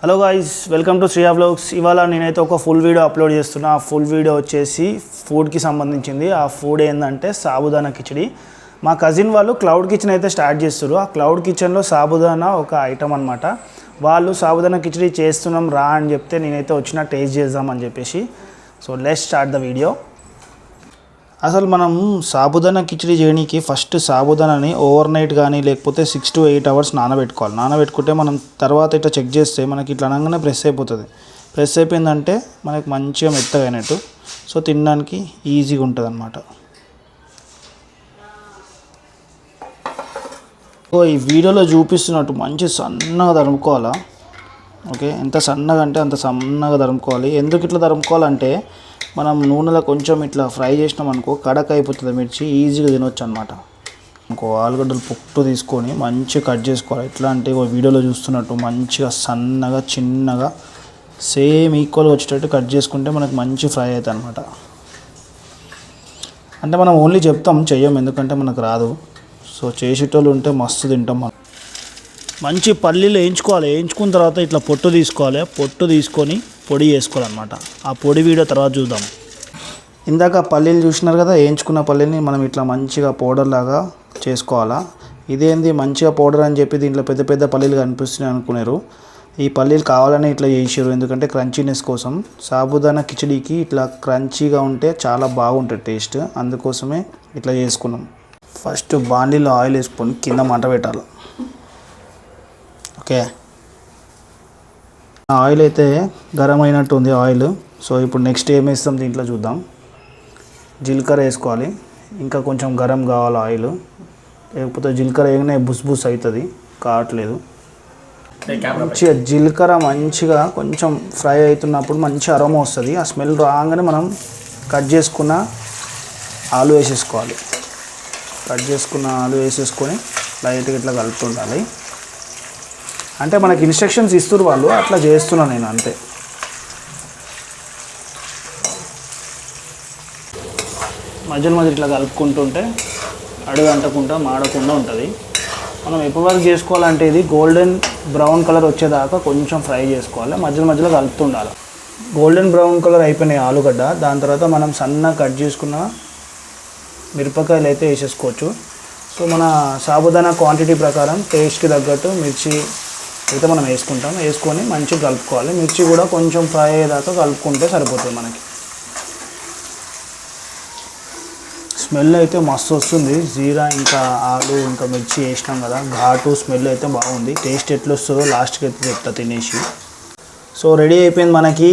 Hello guys, welcome to Sriya vlogs. ఇవాళ నేనైతే ఒక ఫుల్ వీడియో అప్లోడ్ చేస్తున్నా. ఆ ఫుల్ వీడియో వచ్చేసి ఫుడ్కి సంబంధించింది. ఆ ఫుడ్ ఏంటంటే సాబుదానా కిచడి. మా కజిన్ వాళ్ళు క్లౌడ్ కిచెన్ అయితే స్టార్ట్ చేస్తారు. ఆ క్లౌడ్ కిచెన్లో సాబుదానా ఒక ఐటమ్ అనమాట. వాళ్ళు సాబుదానా కిచడి చేస్తున్నాం రా అని చెప్తే నేనైతే వచ్చిన టేస్ట్ చేద్దామని చెప్పేసి. So let's start the video. అసలు మనం సాబుదానా కిచడి చేయడానికి ఫస్ట్ సాబుదానాని ఓవర్ నైట్ కానీ లేకపోతే 6 to 8 hours నానబెట్టుకోవాలి. నానబెట్టుకుంటే మనం తర్వాత ఇట్లా చెక్ చేస్తే మనకి ఇట్లా అనగానే ప్రెస్ అయిపోతుంది. ప్రెస్ అయిపోయిందంటే మనకి మంచిగా మెత్తగా అయినట్టు. సో తినడానికి ఈజీగా ఉంటుంది అన్నమాట. ఈ వీడియోలో చూపిస్తున్నట్టు మంచి సన్నగా తరుముకోవాలా. ఓకే, ఎంత సన్నగా అంటే అంత సన్నగా తరుముకోవాలి. ఎందుకు ఇట్లా తరుముకోవాలంటే మనం నూనెలో కొంచెం ఇట్లా ఫ్రై చేసినాం అనుకో కడక్ అయిపోతుంది మిర్చి, ఈజీగా తినొచ్చు అనమాట. ఇంకో ఆలుగడ్డలు పొట్టు తీసుకొని మంచిగా కట్ చేసుకోవాలి. ఎట్లా అంటే వీడియోలో చూస్తున్నట్టు మంచిగా సన్నగా చిన్నగా సేమ్ ఈక్వల్గా వచ్చేటట్టు కట్ చేసుకుంటే మనకు మంచి ఫ్రై అవుతుంది అనమాట. అంటే మనం ఓన్లీ చెప్తాం, చెయ్యం, ఎందుకంటే మనకు రాదు. సో చేసేటోళ్ళు ఉంటే మస్తు తింటాం మనం. మంచి పల్లీలు వేయించుకోవాలి. వేయించుకున్న తర్వాత ఇట్లా పొట్టు తీసుకోవాలి. పొట్టు తీసుకొని పొడి చేసుకోవాలన్నమాట. ఆ పొడి వీడియో తర్వాత చూద్దాం. ఇందాక పల్లీలు చూసినారు కదా, వేయించుకున్న పల్లీని మనం ఇట్లా మంచిగా పౌడర్ లాగా చేసుకోవాలా. ఇదేంది మంచిగా పౌడర్ అని చెప్పి దీంట్లో పెద్ద పెద్ద పల్లీలు కనిపిస్తున్నాయి అనుకున్నారు. ఈ పల్లీలు కావాలని ఇట్లా చేసారు, ఎందుకంటే క్రంచీనెస్ కోసం. సాబుదానా కిచడీకి ఇట్లా క్రంచీగా ఉంటే చాలా బాగుంటుంది టేస్ట్, అందుకోసమే ఇట్లా చేసుకున్నాం. ఫస్ట్ బాండీలో ఆయిల్ వేసుకొని కింద మంట పెట్టాలి. ఓకే, ఆయిల్ అయితే గరం అయినట్టు ఉంది ఆయిల్. సో ఇప్పుడు నెక్స్ట్ ఏం వేస్తాం దీంట్లో చూద్దాం. జీలకర్ర వేసుకోవాలి. ఇంకా కొంచెం గరం కావాలి ఆయిల్, లేకపోతే జీలకర్ర వేయగానే బుస్ బుస్ అవుతుంది, కావట్లేదు. మంచిగా జీలకర్ర మంచిగా కొంచెం ఫ్రై అవుతున్నప్పుడు మంచి అరోమా వస్తుంది. ఆ స్మెల్ రాగానే మనం కట్ చేసుకున్న ఆలు వేసేసుకోవాలి. కట్ చేసుకున్న ఆలు వేసేసుకొని లైట్గా ఇట్లా కలుపుతుండాలి. అంటే మనకి ఇన్స్ట్రక్షన్స్ ఇస్తారు వాళ్ళు, అట్లా చేస్తున్నాను నేను అంతే. మధ్యలో ఇట్లా కలుపుకుంటుంటే అడుగు అంటకుండా మాడకుండా ఉంటుంది. మనం ఎప్పటి వరకు చేసుకోవాలంటే ఇది గోల్డెన్ బ్రౌన్ కలర్ వచ్చేదాకా కొంచెం ఫ్రై చేసుకోవాలి. మధ్యలో కలుపుతుండాలి. గోల్డెన్ బ్రౌన్ కలర్ అయిపోయినాయి ఆలుగడ్డ. దాని తర్వాత మనం సన్నగా కట్ చేసుకున్న మిరపకాయలు అయితే వేసేసుకోవచ్చు. సో మన సాబుదానా క్వాంటిటీ ప్రకారం టేస్ట్కి తగ్గట్టు మిర్చి అయితే మనం వేసుకుంటాం. వేసుకొని మంచిగా కలుపుకోవాలి. మిర్చి కూడా కొంచెం ఫ్రై అయ్యేదాకా కలుపుకుంటే సరిపోతుంది మనకి. స్మెల్ అయితే మస్తు వస్తుంది. జీరా ఇంకా ఆలు ఇంకా మిర్చి వేసినాం కదా, ఘాటు స్మెల్ అయితే బాగుంది. టేస్ట్ ఎట్లా వస్తుందో లాస్ట్కి అయితే చెప్తా తినేసి. సో రెడీ అయిపోయింది మనకి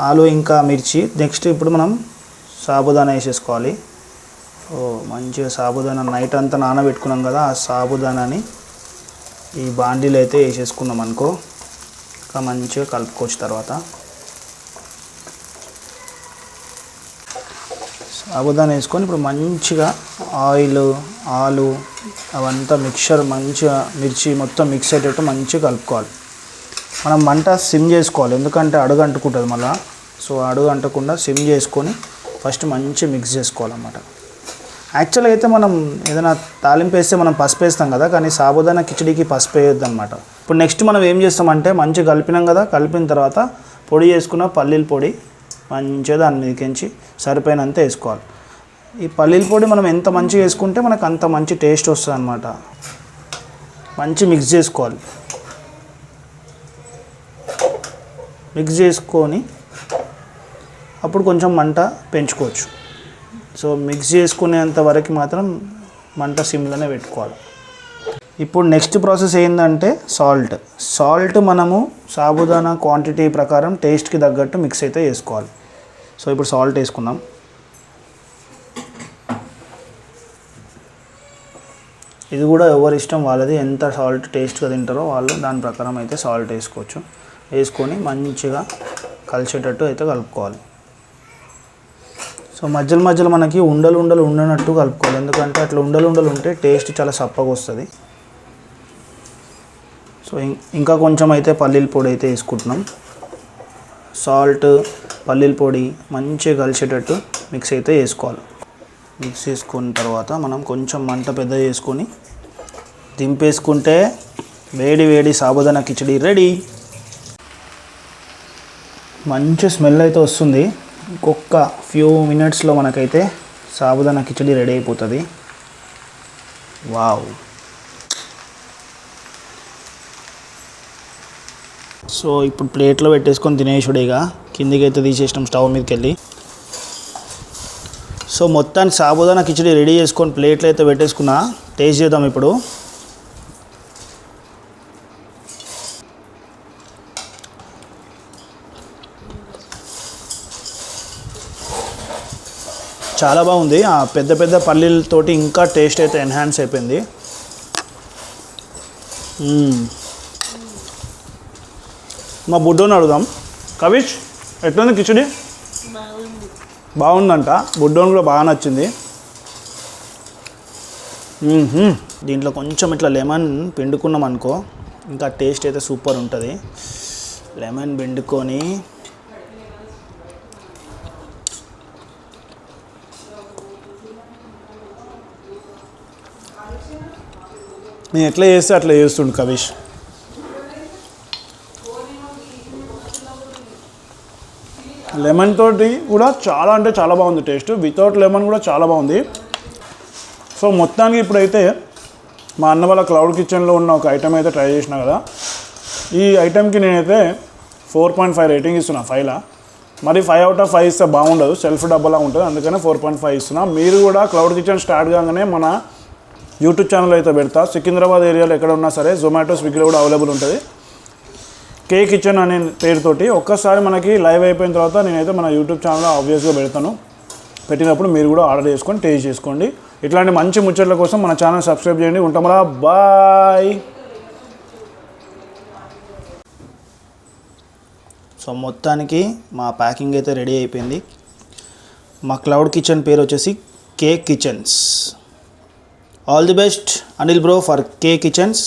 ఆలు ఇంకా మిర్చి. నెక్స్ట్ ఇప్పుడు మనం సాబుదానా వేసేసుకోవాలి. ఓ మంచిగా సాబుదానా నైట్ అంతా నానబెట్టుకున్నాం కదా, ఆ సాబుదానాని ఈ బాండీలో అయితే వేసేసుకున్నాం అనుకో, ఇంకా మంచిగా కలుపుకోవచ్చు. తర్వాత సాబుదానా వేసుకొని ఇప్పుడు మంచిగా ఆయిల్ ఆలు అవంతా మిక్చర్ మంచిగా మిర్చి మొత్తం మిక్స్ అయ్యేటట్టు మంచిగా కలుపుకోవాలి. మనం మంట సిమ్ చేసుకోవాలి, ఎందుకంటే అడుగు అంటుకుంటుంది మళ్ళీ. సో అడుగు అంటకుండా సిమ్ చేసుకొని ఫస్ట్ మంచిగా మిక్స్ చేసుకోవాలన్నమాట. యాక్చువల్గా అయితే మనం ఏదైనా తాలింపు వేస్తే మనం పసుపు వేస్తాం కదా, కానీ సాబుదానా కిచడీకి పసుపు వేయొద్దు అనమాట. ఇప్పుడు నెక్స్ట్ మనం ఏం చేస్తామంటే మంచిగా కలిపినాం కదా, కలిపిన తర్వాత పొడి చేసుకున్న పల్లీల పొడి మంచిగా దాని మీదకించి సరిపోయినంత వేసుకోవాలి. ఈ పల్లీల పొడి మనం ఎంత మంచిగా వేసుకుంటే మనకు అంత మంచి టేస్ట్ వస్తుంది అనమాట. మంచి మిక్స్ చేసుకోవాలి. మిక్స్ చేసుకొని అప్పుడు కొంచెం మంట పెంచుకోవచ్చు. సో మిక్స్ చేసుకునేంత వరకు మాత్రం మంట సిమ్లోనే పెట్టుకోవాలి. ఇప్పుడు నెక్స్ట్ ప్రాసెస్ ఏంటంటే సాల్ట్ మనము సాబుదానా క్వాంటిటీ ప్రకారం టేస్ట్కి తగ్గట్టు మిక్స్ అయితే వేసుకోవాలి. సో ఇప్పుడు సాల్ట్ వేసుకుందాం. ఇది కూడా ఎవరి ఇష్టం వాళ్ళది, ఎంత సాల్ట్ టేస్ట్గా తింటారో వాళ్ళు దాని ప్రకారం అయితే సాల్ట్ వేసుకోవచ్చు. వేసుకొని మంచిగా కలిసేటట్టు అయితే కలుపుకోవాలి. సో మధ్యలో మనకి ఉండలు ఉండనట్టు కలుపుకోవాలి, ఎందుకంటే అట్లా ఉండలు ఉంటే టేస్ట్ చాలా సప్పగా వస్తుంది. సో ఇంకా కొంచెం అయితే పల్లీల పొడి అయితే వేసుకుంటున్నాం. సాల్ట్ పల్లీల పొడి మంచిగా కలిసేటట్టు మిక్స్ అయితే వేసుకోవాలి. మిక్స్ చేసుకున్న తర్వాత మనం కొంచెం మంట పెద్ద చేసుకొని దింపేసుకుంటే వేడి వేడి సాబుదానా కిచడి రెడీ. మంచి స్మెల్ అయితే వస్తుంది. ఇంకొక ఫ్యూ మినిట్స్లో మనకైతే సాబుదానా కిచడి రెడీ అయిపోతుంది. వావ్. సో ఇప్పుడు ప్లేట్లో పెట్టేసుకొని తినేసుడేగా. కిందికి అయితే తీసేసినాం స్టవ్ మీదకి వెళ్ళి. సో మొత్తానికి సాబుదానా కిచడి రెడీ చేసుకొని ప్లేట్లో అయితే పెట్టేసుకున్నా. టేస్ట్ చేద్దాం ఇప్పుడు. చాలా బాగుంది. ఆ పెద్ద పెద్ద పల్లీలతోటి ఇంకా టేస్ట్ అయితే ఎన్హాన్స్ అయిపోయింది. మా బుడ్డోని అడుగుదాం. కవిష్ ఎట్లుంది కిచడి? బాగుందంట. బుడ్డోని కూడా బాగా నచ్చింది. దీంట్లో కొంచెం ఇట్లా లెమన్ పిండుకున్నాం అనుకో ఇంకా టేస్ట్ అయితే సూపర్ ఉంటుంది. లెమన్ పిండుకొని నేను ఎట్లా చేస్తే అట్లా చేస్తుండు కవిష్. లెమన్ తోటి కూడా చాలా అంటే చాలా బాగుంది టేస్ట్. వితౌట్ లెమన్ కూడా చాలా బాగుంది. సో మొత్తానికి ఇప్పుడైతే మా అన్న వాళ్ళ క్లౌడ్ కిచెన్లో ఉన్న ఒక ఐటెం అయితే ట్రై చేసిన కదా. ఈ ఐటెంకి నేనైతే 4.5 రేటింగ్ ఇస్తున్నా 5లా. మరి 5 out of 5 ఇస్తే బాగుండదు, సెల్ఫ్ డబ్బలా ఉంటుంది. అందుకనే 4.5 ఇస్తున్నా. మీరు కూడా క్లౌడ్ కిచెన్ స్టార్ట్ కాగానే మన యూట్యూబ్ ఛానల్ అయితే పెడతా. సికింద్రాబాద్ ఏరియాలో ఎక్కడ ఉన్నా సరే జొమాటో, స్విగ్గీలో కూడా అవైలబుల్ ఉంటుంది. కే కిచెన్ అనే పేరుతోటి. ఒక్కసారి మనకి లైవ్ అయిపోయిన తర్వాత నేనైతే మన యూట్యూబ్ ఛానల్లో ఆబ్వియస్గా పెడతాను. పెట్టినప్పుడు మీరు కూడా ఆర్డర్ చేసుకొని టేస్ట్ చేసుకోండి. ఇట్లాంటి మంచి ముచ్చట్ల కోసం మన ఛానల్ సబ్స్క్రైబ్ చేయండి. ఉంటామరా, బాయ్. సో మొత్తానికి మా ప్యాకింగ్ అయితే రెడీ అయిపోయింది. మా క్లౌడ్ కిచెన్ పేరు వచ్చేసి K kitchens. All the best Anil bro for K kitchens.